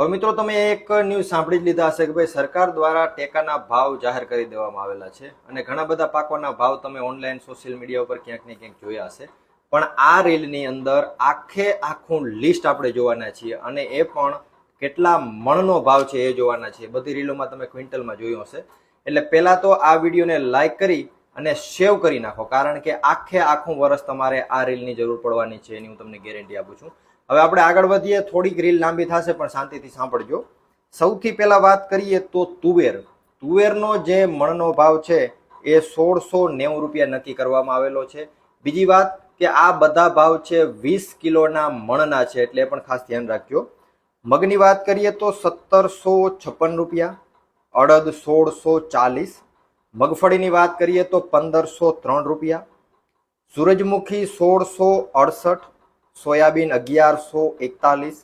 હવે મિત્રો તમે એક ન્યૂઝ સાંભળી જ લીધા હશે કે ભાઈ સરકાર દ્વારા ટેકાના ભાવ જાહેર કરી દેવામાં આવેલા છે અને ઘણા બધા પાકોના ભાવ તમે ઓનલાઈન સોશિયલ મીડિયા ઉપર ક્યાંક ને ક્યાંક જોયા હશે, પણ આ રીલની અંદર આખું લિસ્ટ આપણે જોવાના છીએ અને એ પણ કેટલા મણનો ભાવ છે એ જોવાના છે. બધી રીલોમાં તમે ક્વિન્ટલમાં જોયું હશે. એટલે પહેલા તો આ વિડીયોને લાઈક કરી અને સેવ કરી નાખો, કારણ કે આખું વર્ષ તમારે આ રીલની જરૂર પડવાની છે એની હું તમને ગેરંટી આપું છું. હવે આપણે આગળ વધીએ. થોડીક રીલ લાંબી થશે પણ શાંતિથી સાંભળજો. સૌથી પહેલા વાત કરીએ તો તુવેરનો જે મણનો ભાવ છે એ 1690 રૂપિયા નક્કી કરવામાં આવેલો છે. બીજી વાત કે આ બધા ભાવ છે 20 કિલોના મણના છે, એટલે પણ ખાસ ધ્યાન રાખજો. મગની વાત કરીએ તો 1756 રૂપિયા, અડદ 1640, મગફળીની વાત કરીએ તો 1503 રૂપિયા, સૂરજમુખી 1668, સોયાબીન 1141,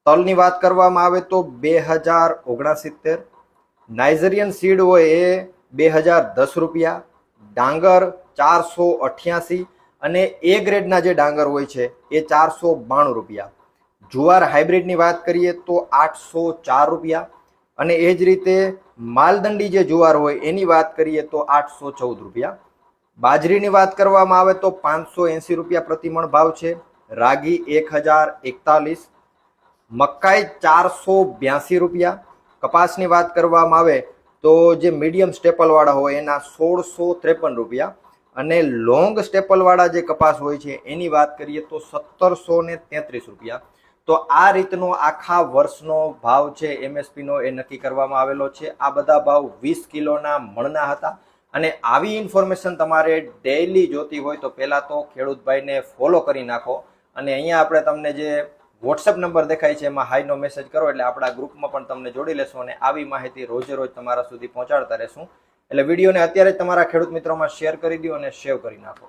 તલની વાત કરવામાં આવે તો 2069, નાઇજેરિયન સીડ હોય એ 2010 રૂપિયા, ડાંગર 488 અને એ ગ્રેડના જે ડાંગર હોય છે એ 492 રૂપિયા. જુવાર હાઇબ્રિડની વાત કરીએ તો 804 રૂપિયા અને એ જ રીતે માલદંડી જે જુવાર હોય એની વાત કરીએ તો 814 રૂપિયા. બાજરીની વાત કરવામાં આવે તો 580 રૂપિયા પ્રતિમણ ભાવ છે. રાગી 1041, મકાઈ 482 રૂપિયા. કપાસની વાત કરવામાં આવે તો જે મીડિયમ સ્ટેપલવાળા હોય એના 1653 રૂપિયા અને લોંગ સ્ટેપલવાળા જે કપાસ હોય છે એની વાત કરીએ તો 1733 રૂપિયા. તો આ રીતનો આખા વર્ષનો ભાવ છે એમએસપીનો એ નક્કી કરવામાં આવેલો છે. આ બધા ભાવ 20 કિલોના મણના હતા. અને આવી ઇન્ફોર્મેશન તમારે ડેઈલી જોતી હોય તો પહેલાં તો ખેડૂતભાઈને ફોલો કરી નાખો અને અહીંયા આપણે તમને જે વોટ્સએપ નંબર દેખાય છે એમાં હાઈનો મેસેજ કરો એટલે આપણા ગ્રુપમાં પણ તમને જોડી લેશું અને આવી માહિતી રોજે રોજ તમારા સુધી પહોંચાડતા રહેશું. એટલે વિડીયોને અત્યારે જ તમારા ખેડૂત મિત્રોમાં શેર કરી દો અને સેવ કરી નાખો.